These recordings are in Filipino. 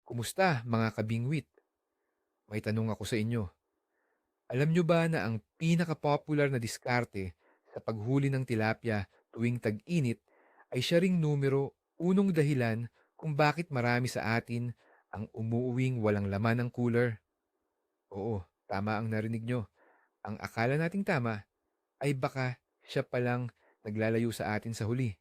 Kumusta mga kabingwit? May tanong ako sa inyo. Alam nyo ba na ang pinaka-popular na diskarte sa paghuli ng tilapia tuwing tag-init ay siya ring numero 1 dahilan kung bakit marami sa atin ang umuuwing walang laman ng cooler? Oo, tama ang narinig nyo. Ang akala nating tama ay baka siya palang naglalayo sa atin sa huli.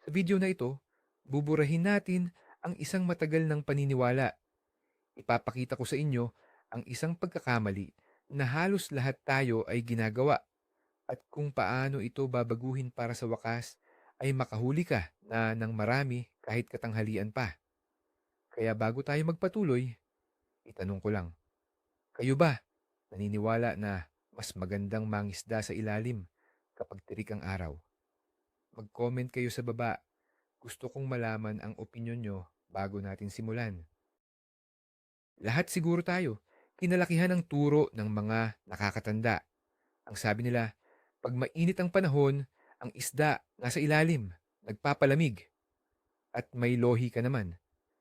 Sa video na ito, buburahin natin ang isang matagal ng paniniwala. Ipapakita ko sa inyo ang isang pagkakamali na halos lahat tayo ay ginagawa at kung paano ito babaguhin para sa wakas ay makahuli ka na ng marami kahit katanghalian pa. Kaya bago tayo magpatuloy, itanong ko lang, kayo ba naniniwala na mas magandang mangisda sa ilalim kapag tirik ang araw? Mag-comment kayo sa baba. Gusto kong malaman ang opinyon nyo bago natin simulan. Lahat siguro tayo, kinalakihan ng turo ng mga nakakatanda. Ang sabi nila, pag mainit ang panahon, ang isda nasa ilalim, nagpapalamig. At may lohi ka naman.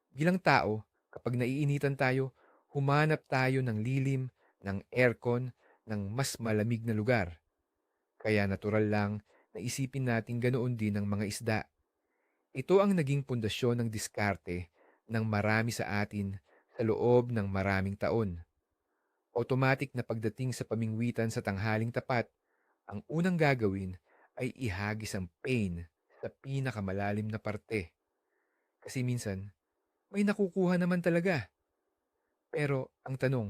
Bilang tao, kapag naiinitan tayo, humanap tayo ng lilim, ng aircon, ng mas malamig na lugar. Kaya natural lang na isipin natin ganoon din ng mga isda. Ito ang naging pundasyon ng diskarte ng marami sa atin sa loob ng maraming taon. Automatic na pagdating sa pamingwitan sa tanghaling tapat, ang unang gagawin ay ihagis ang pain sa pinakamalalim na parte. Kasi minsan, may nakukuha naman talaga. Pero ang tanong,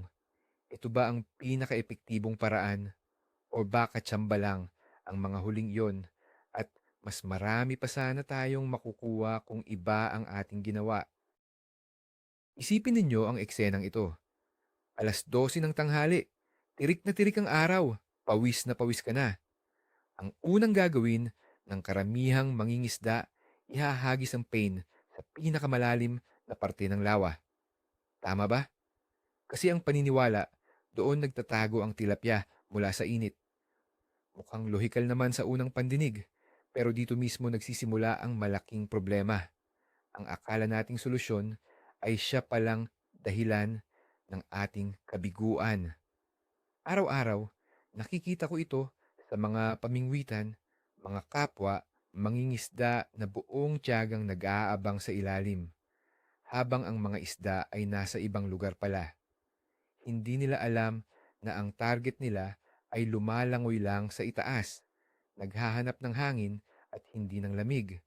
ito ba ang pinaka-epektibong paraan o baka tsamba lang ang mga huling iyon at mas marami pa sana tayong makukuha kung iba ang ating ginawa? Isipin ninyo ang eksenang ito. 12:00 ng tanghali, tirik na tirik ang araw, pawis na pawis ka na. Ang unang gagawin ng karamihang mangingisda, ihahagis ang pain sa pinakamalalim na parte ng lawa. Tama ba? Kasi ang paniniwala, doon nagtatago ang tilapia mula sa init. Mukhang lohikal naman sa unang pandinig, pero dito mismo nagsisimula ang malaking problema. Ang akala nating solusyon ay siya palang dahilan ng ating kabiguan. Araw-araw, nakikita ko ito sa mga pamingwitan, mga kapwa, mangingisda na buong tiyagang nag-aabang sa ilalim, habang ang mga isda ay nasa ibang lugar pala. Hindi nila alam na ang target nila ay lumalangoy lang sa itaas, naghahanap ng hangin at hindi ng lamig.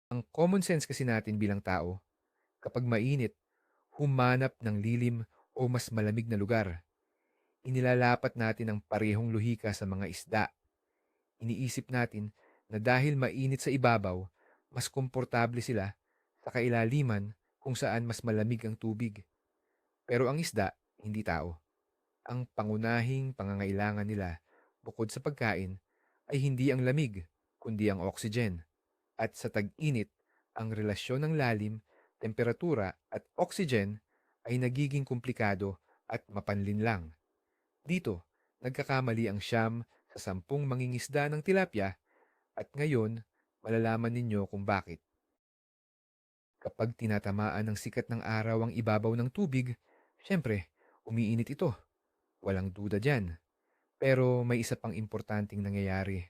Ang common sense kasi natin bilang tao, kapag mainit, humanap ng lilim o mas malamig na lugar. Inilalapat natin ang parehong lohika sa mga isda. Iniisip natin na dahil mainit sa ibabaw, mas komportable sila sa kailaliman kung saan mas malamig ang tubig. Pero ang isda, hindi tao. Ang pangunahing pangangailangan nila bukod sa pagkain ay hindi ang lamig, kundi ang oxygen. At sa tag-init, ang relasyon ng lalim, temperatura at oxygen ay nagiging komplikado at mapanlin lang. Dito, nagkakamali ang siyam sa 10 mangingisda ng tilapia at ngayon, malalaman ninyo kung bakit. Kapag tinatamaan ng sikat ng araw ang ibabaw ng tubig, syempre, umiinit ito. Walang duda dyan. Pero may isa pang importanteng nangyayari.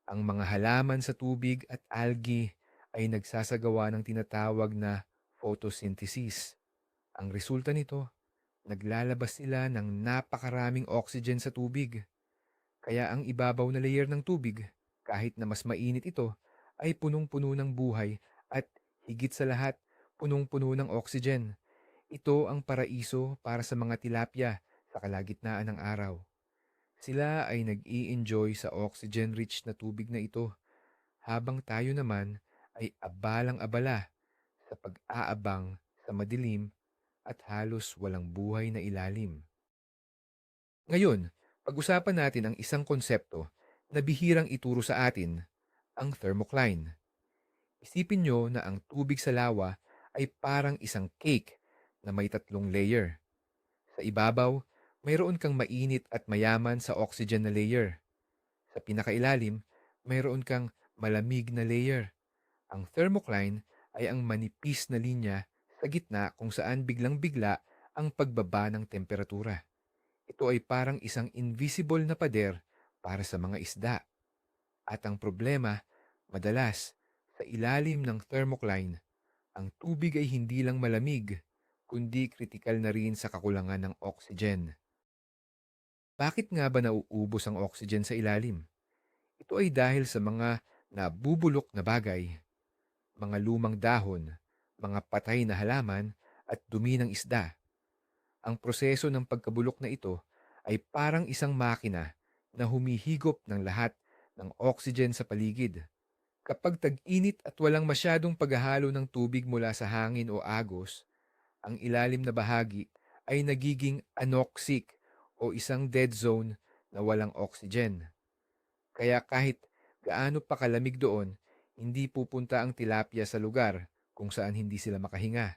Ang mga halaman sa tubig at algae ay nagsasagawa ng tinatawag na photosynthesis. Ang resulta nito, naglalabas sila ng napakaraming oxygen sa tubig. Kaya ang ibabaw na layer ng tubig, kahit na mas mainit ito, ay punong-puno ng buhay at higit sa lahat, punong-puno ng oxygen. Ito ang paraiso para sa mga tilapia sa kalagitnaan ng araw. Sila ay nag-i-enjoy sa oxygen-rich na tubig na ito, habang tayo naman ay abalang-abala sa pag-aabang sa madilim at halos walang buhay na ilalim. Ngayon, pag-usapan natin ang isang konsepto na bihirang ituro sa atin, ang thermocline. Isipin nyo na ang tubig sa lawa ay parang isang cake na may 3 layer. Sa ibabaw, mayroon kang mainit at mayaman sa oxygen na layer. Sa pinakailalim, mayroon kang malamig na layer. Ang thermocline ay ang manipis na linya sa gitna kung saan biglang-bigla ang pagbaba ng temperatura. Ito ay parang isang invisible na pader para sa mga isda. At ang problema, madalas, sa ilalim ng thermocline, ang tubig ay hindi lang malamig, kundi kritikal na rin sa kakulangan ng oxygen. Bakit nga ba nauubos ang oxygen sa ilalim? Ito ay dahil sa mga nabubulok na bagay, mga lumang dahon, mga patay na halaman, at dumi ng isda. Ang proseso ng pagkabulok na ito ay parang isang makina na humihigop ng lahat ng oxygen sa paligid. Kapag tag-init at walang masyadong paghahalo ng tubig mula sa hangin o agos, ang ilalim na bahagi ay nagiging anoxic o isang dead zone na walang oxygen. Kaya kahit gaano pa kalamig doon, hindi pupunta ang tilapia sa lugar kung saan hindi sila makahinga.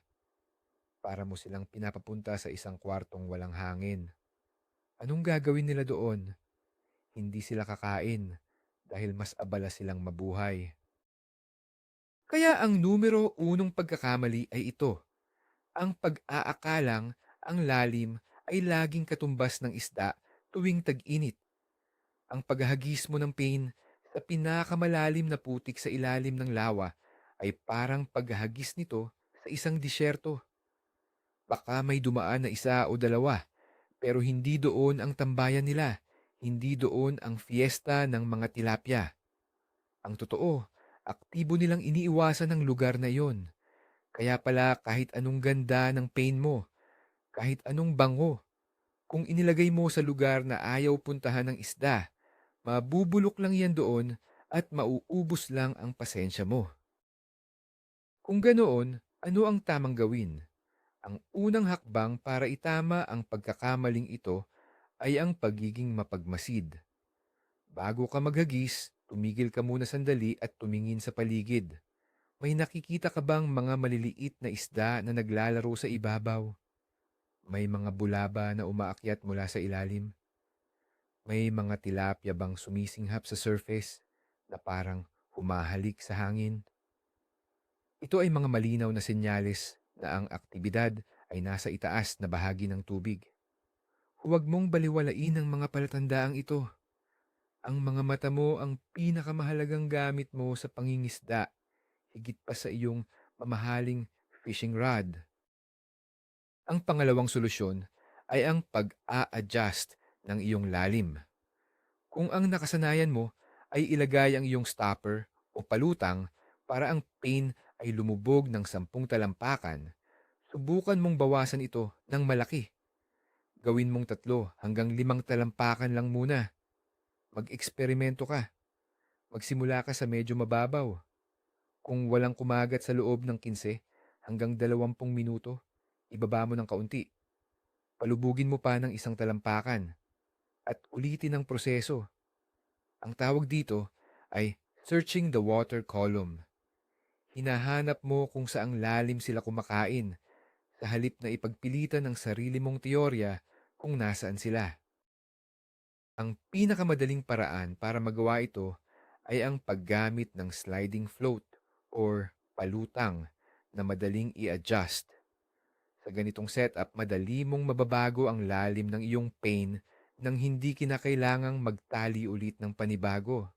Para mo silang pinapapunta sa isang kwartong walang hangin. Anong gagawin nila doon? Hindi sila kakain dahil mas abala silang mabuhay. Kaya ang numero unong pagkakamali ay ito, ang pag-aakalang ang lalim ay laging katumbas ng isda tuwing tag-init. Ang paghahagis mo ng pain sa pinakamalalim na putik sa ilalim ng lawa ay parang paghahagis nito sa isang disyerto. Baka may dumaan na isa o dalawa, pero hindi doon ang tambayan nila. Hindi doon ang fiesta ng mga tilapia. Ang totoo, aktibo nilang iniiwasan ang lugar na iyon. Kaya pala kahit anong ganda ng pain mo, kahit anong bango, kung inilagay mo sa lugar na ayaw puntahan ng isda, mabubulok lang yan doon at mauubos lang ang pasensya mo. Kung ganoon, ano ang tamang gawin? Ang unang hakbang para itama ang pagkakamaling ito ay ang pagiging mapagmasid. Bago ka maghagis, tumigil ka muna sandali at tumingin sa paligid. May nakikita ka bang mga maliliit na isda na naglalaro sa ibabaw? May mga bulaba na umaakyat mula sa ilalim? May mga tilapia bang sumisinghap sa surface na parang humahalik sa hangin? Ito ay mga malinaw na senyales na ang aktibidad ay nasa itaas na bahagi ng tubig. Huwag mong baliwalain ang mga palatandaang ito. Ang mga mata mo ang pinakamahalagang gamit mo sa pangingisda, higit pa sa iyong mamahaling fishing rod. Ang pangalawang solusyon ay ang pag-a-adjust ng iyong lalim. Kung ang nakasanayan mo ay ilagay ang iyong stopper o palutang para ang pain ay lumubog ng 10 talampakan, subukan mong bawasan ito ng malaki. Gawin mong 3 hanggang 5 talampakan lang muna. Mag-eksperimento ka. Magsimula ka sa medyo mababaw. Kung walang kumagat sa loob ng 15 hanggang 20 minuto, ibaba mo ng kaunti. Palubugin mo pa ng 1 talampakan at ulitin ang proseso. Ang tawag dito ay searching the water column. Hinahanap mo kung saang lalim sila kumakain sa halip na ipagpilitan ng sarili mong teorya kung nasaan sila. Ang pinakamadaling paraan para magawa ito ay ang paggamit ng sliding float or palutang na madaling i-adjust. Sa ganitong setup, madali mong mababago ang lalim ng iyong pain nang hindi kinakailangang magtali ulit ng panibago.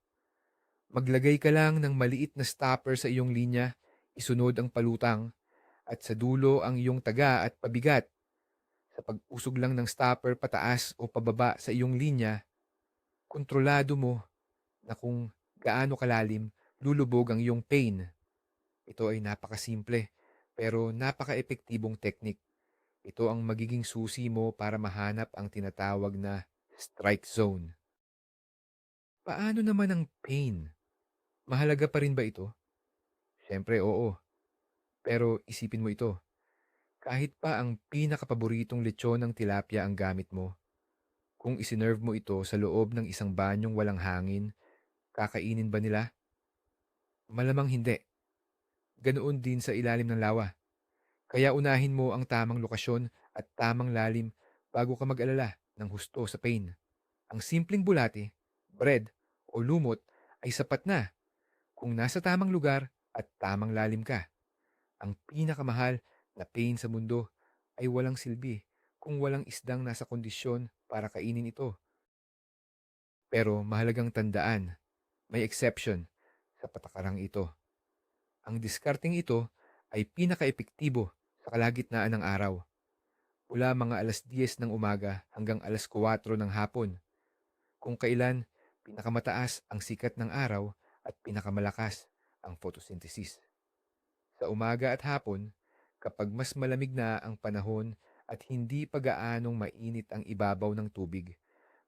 Maglagay ka lang ng maliit na stopper sa iyong linya, isunod ang palutang, at sa dulo ang iyong taga at pabigat. Sa pag-usog lang ng stopper pataas o pababa sa iyong linya, kontrolado mo na kung gaano kalalim lulubog ang iyong pain. Ito ay napakasimple pero napaka-epektibong teknik. Ito ang magiging susi mo para mahanap ang tinatawag na strike zone. Paano naman ang pain? Mahalaga pa rin ba ito? Siyempre oo. Pero isipin mo ito. Kahit pa ang pinakapaboritong lechon ng tilapia ang gamit mo, kung isinerve mo ito sa loob ng isang banyong walang hangin, kakainin ba nila? Malamang hindi. Ganoon din sa ilalim ng lawa. Kaya unahin mo ang tamang lokasyon at tamang lalim bago ka mag-alala ng husto sa pain. Ang simpleng bulate, bread o lumot ay sapat na kung nasa tamang lugar at tamang lalim ka. Ang pinakamahal, na pain sa mundo ay walang silbi kung walang isdang nasa kondisyon para kainin ito. Pero mahalagang tandaan, may exception sa patakarang ito. Ang diskarteng ito ay pinaka-epektibo sa kalagitnaan ng araw, mula mga 10:00 ng umaga hanggang 4:00 ng hapon, kung kailan pinakamataas ang sikat ng araw at pinakamalakas ang photosynthesis. Sa umaga at hapon, kapag mas malamig na ang panahon at hindi pa gaanong mainit ang ibabaw ng tubig,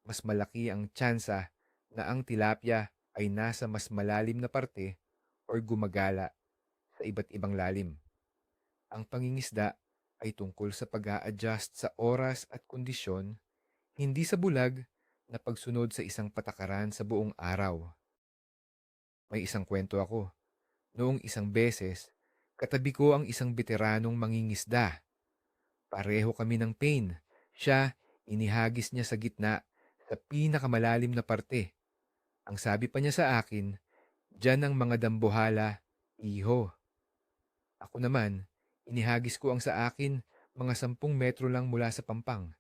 mas malaki ang tsansa na ang tilapia ay nasa mas malalim na parte o gumagala sa iba't ibang lalim. Ang pangingisda ay tungkol sa pag-a-adjust sa oras at kondisyon, hindi sa bulag na pagsunod sa isang patakaran sa buong araw. May isang kwento ako. Noong isang beses, katabi ko ang isang veteranong mangingisda. Pareho kami ng pain. Siya, inihagis niya sa gitna, sa pinakamalalim na parte. Ang sabi pa niya sa akin, "Diyan ang mga dambuhala, iho." Ako naman, inihagis ko ang sa akin mga 10 metro lang mula sa pampang,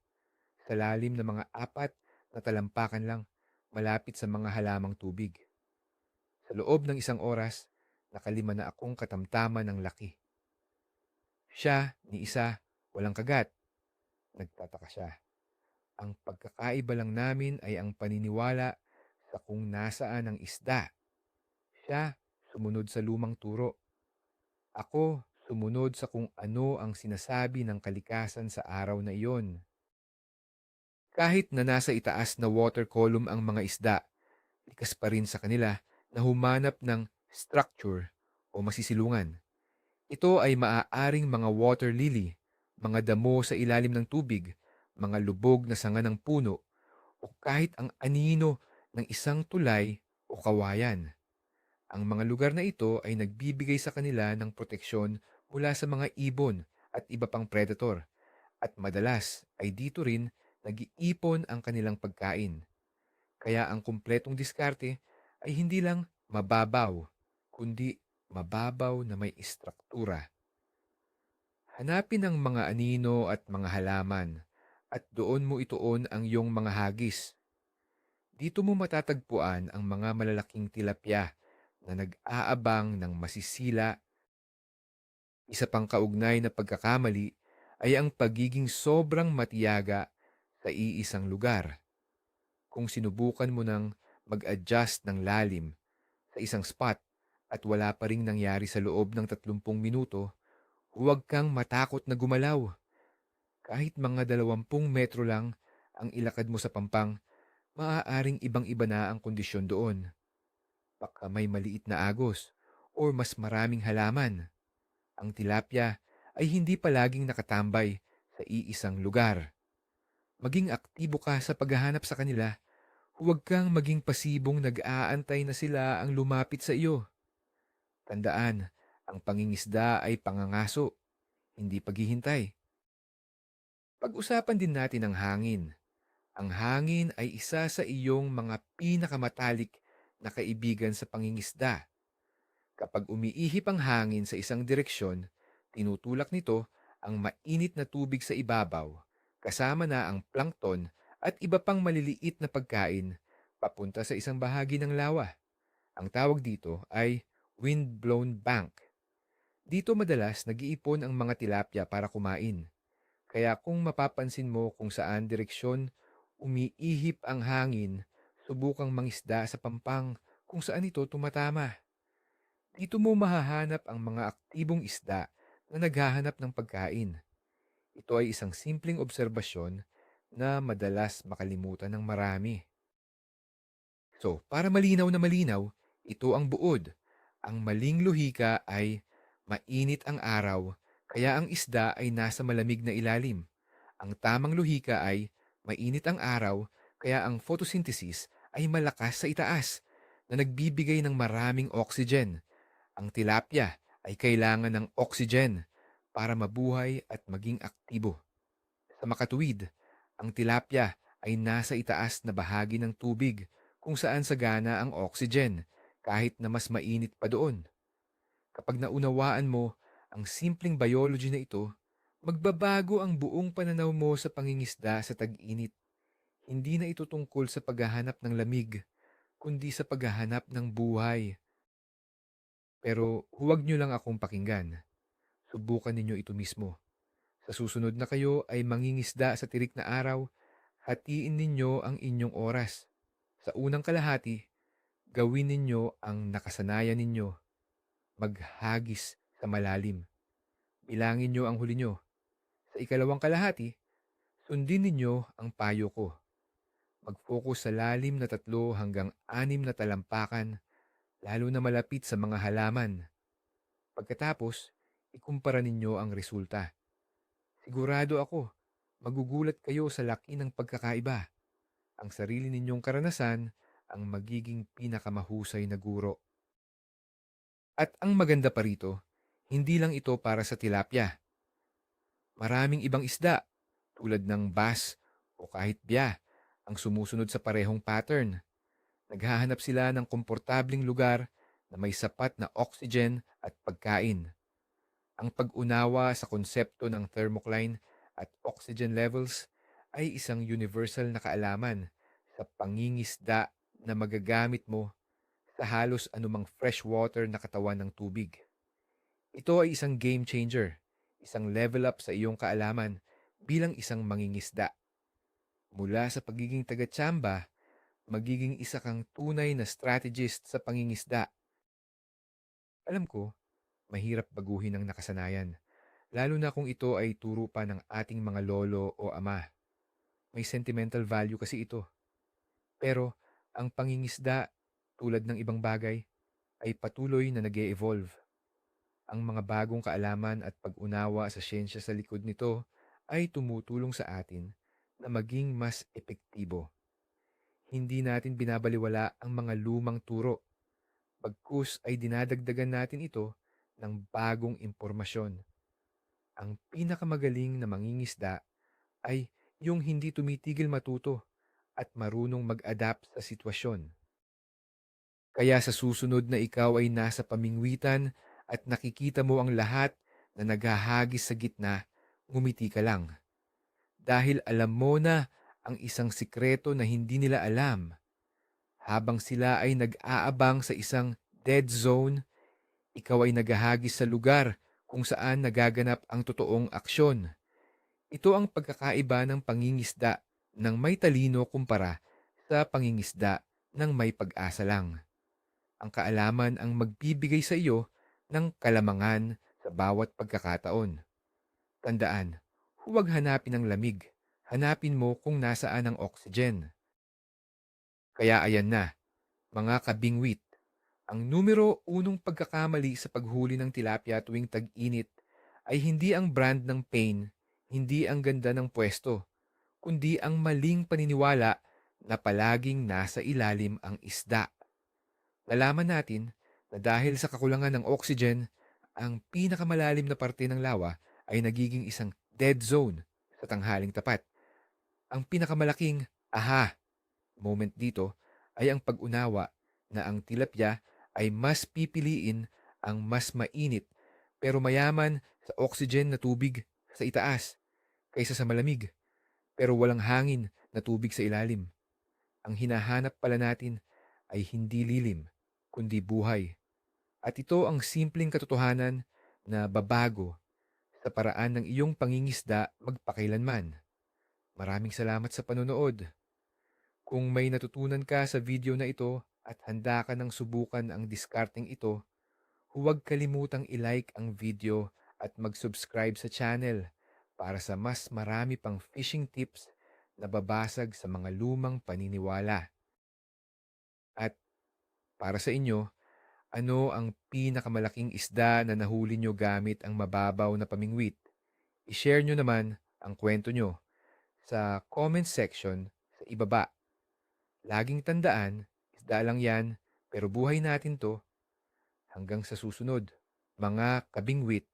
sa lalim ng mga 4 na talampakan lang, malapit sa mga halamang tubig. Sa loob ng isang oras, nakalima na akong katamtaman ng laki. Siya, ni isa, walang kagat. Nagtataka siya. Ang pagkakaiba lang namin ay ang paniniwala sa kung nasaan ang isda. Siya, sumunod sa lumang turo. Ako, sumunod sa kung ano ang sinasabi ng kalikasan sa araw na iyon. Kahit na nasa itaas na water column ang mga isda, likas pa rin sa kanila na humanap ng structure o masisilungan. Ito ay maaaring mga water lily, mga damo sa ilalim ng tubig, mga lubog na sanga ng puno, o kahit ang anino ng isang tulay o kawayan. Ang mga lugar na ito ay nagbibigay sa kanila ng proteksyon mula sa mga ibon at iba pang predator, at madalas ay dito rin nag-iipon ang kanilang pagkain. Kaya ang kumpletong diskarte ay hindi lang mababaw, kundi mababaw na may istruktura. Hanapin ang mga anino at mga halaman at doon mo ituon ang iyong mga hagis. Dito mo matatagpuan ang mga malalaking tilapia na nag-aabang ng masisila. Isa pang kaugnay na pagkakamali ay ang pagiging sobrang matiyaga sa iisang lugar. Kung sinubukan mo ng mag-adjust ng lalim sa isang spot at wala pa ring nangyari sa loob ng 30 minuto, huwag kang matakot na gumalaw. Kahit mga 20 metro lang ang ilakad mo sa pampang, maaaring ibang-iba na ang kondisyon doon. Baka may maliit na agos o mas maraming halaman. Ang tilapia ay hindi palaging nakatambay sa iisang lugar. Maging aktibo ka sa paghahanap sa kanila. Huwag kang maging pasibong nag-aantay na sila ang lumapit sa iyo. Tandaan, ang pangingisda ay pangangaso, hindi paghihintay. Pag-usapan din natin ang hangin. Ang hangin ay isa sa iyong mga pinakamatalik na kaibigan sa pangingisda. Kapag umiihip ang hangin sa isang direksyon, tinutulak nito ang mainit na tubig sa ibabaw, kasama na ang plankton at iba pang maliliit na pagkain, papunta sa isang bahagi ng lawa. Ang tawag dito ay wind-blown bank. Dito madalas nag-iipon ang mga tilapia para kumain. Kaya kung mapapansin mo kung saan direksyon umiihip ang hangin, subukang mangisda sa pampang kung saan ito tumatama. Dito mo mahahanap ang mga aktibong isda na naghahanap ng pagkain. Ito ay isang simpleng obserbasyon na madalas makalimutan ng marami. So, para malinaw na malinaw, ito ang buod. Ang maling lohika ay mainit ang araw, kaya ang isda ay nasa malamig na ilalim. Ang tamang lohika ay mainit ang araw, kaya ang photosynthesis ay malakas sa itaas, na nagbibigay ng maraming oxygen. Ang tilapia ay kailangan ng oxygen para mabuhay at maging aktibo. Sa makatuwid, ang tilapia ay nasa itaas na bahagi ng tubig kung saan sagana ang oxygen kahit na mas mainit pa doon. Kapag naunawaan mo Ang simpleng biology na ito, magbabago ang buong pananaw mo sa pangingisda sa tag-init. Hindi na ito tungkol sa paghahanap ng lamig, kundi sa paghahanap ng buhay. Pero huwag niyo lang akong pakinggan. Subukan ninyo ito mismo. Sa susunod na kayo ay mangingisda sa tirik na araw, hatiin ninyo ang inyong oras. Sa unang kalahati, gawin ninyo ang nakasanayan ninyo, maghagis sa malalim. Bilangin nyo ang huli nyo. Sa ikalawang kalahati, sundin ninyo ang payo ko. Mag-focus sa lalim na 3 hanggang 6 na talampakan, lalo na malapit sa mga halaman. Pagkatapos, ikumpara ninyo ang resulta. Sigurado ako, magugulat kayo sa laki ng pagkakaiba. Ang sarili ninyong karanasan ang magiging pinakamahusay na guro. At ang maganda pa rito, hindi lang ito para sa tilapia. Maraming ibang isda, tulad ng bass o kahit biya, ang sumusunod sa parehong pattern. Naghahanap sila ng komportabling lugar na may sapat na oxygen at pagkain. Ang pag-unawa sa konsepto ng thermocline at oxygen levels ay isang universal na kaalaman sa pangingisda na magagamit mo sa halos anumang freshwater na katawan ng tubig. Ito ay isang game changer, isang level up sa iyong kaalaman bilang isang mangingisda. Mula sa pagiging taga-tsamba, magiging isa kang tunay na strategist sa pangingisda. Alam ko, mahirap baguhin ang nakasanayan, lalo na kung ito ay turo pa ng ating mga lolo o ama. May sentimental value kasi ito. Pero ang pangingisda, tulad ng ibang bagay, ay patuloy na nag-e-evolve. Ang mga bagong kaalaman at pag-unawa sa siyensya sa likod nito ay tumutulong sa atin na maging mas epektibo. Hindi natin binabaliwala ang mga lumang turo. Bagkus ay dinadagdagan natin ito ng bagong impormasyon. Ang pinakamagaling na mangingisda ay yung hindi tumitigil matuto at marunong mag-adapt sa sitwasyon. Kaya sa susunod na ikaw ay nasa pamingwitan at nakikita mo ang lahat na naghahagis sa gitna, ngumiti ka lang. Dahil alam mo na ang isang sikreto na hindi nila alam. Habang sila ay nag-aabang sa isang dead zone, ikaw ay naghahagis sa lugar kung saan nagaganap ang totoong aksyon. Ito ang pagkakaiba ng pangingisda ng may talino kumpara sa pangingisda ng may pag-asa lang. Ang kaalaman ang magbibigay sa iyo ng kalamangan sa bawat pagkakataon. Tandaan, huwag hanapin ang lamig. Hanapin mo kung nasaan ang oxygen. Kaya ayan na, mga kabingwit, ang numero unong pagkakamali sa paghuli ng tilapia tuwing tag-init ay hindi ang brand ng pain, hindi ang ganda ng pwesto, kundi ang maling paniniwala na palaging nasa ilalim ang isda. Nalaman natin na dahil sa kakulangan ng oxygen, ang pinakamalalim na parte ng lawa ay nagiging isang dead zone sa tanghaling tapat. Ang pinakamalaking aha moment dito ay ang pag-unawa na ang tilapia ay mas pipiliin ang mas mainit pero mayaman sa oxygen na tubig sa itaas kaysa sa malamig pero walang hangin na tubig sa ilalim. Ang hinahanap pala natin ay hindi lilim, kundi buhay. At ito ang simpleng katotohanan na babago sa paraan ng iyong pangingisda magpakailanman. Maraming salamat sa panonood. Kung may natutunan ka sa video na ito at handa ka ng subukan ang diskarteng ito, huwag kalimutang i-like ang video at mag-subscribe sa channel para sa mas marami pang fishing tips na babasag sa mga lumang paniniwala. At para sa inyo, ano ang pinakamalaking isda na nahuli nyo gamit ang mababaw na pamingwit? I-share nyo naman ang kwento nyo sa comment section sa ibaba. Laging tandaan, isda lang yan, pero buhay natin to. Hanggang sa susunod, mga kabingwit.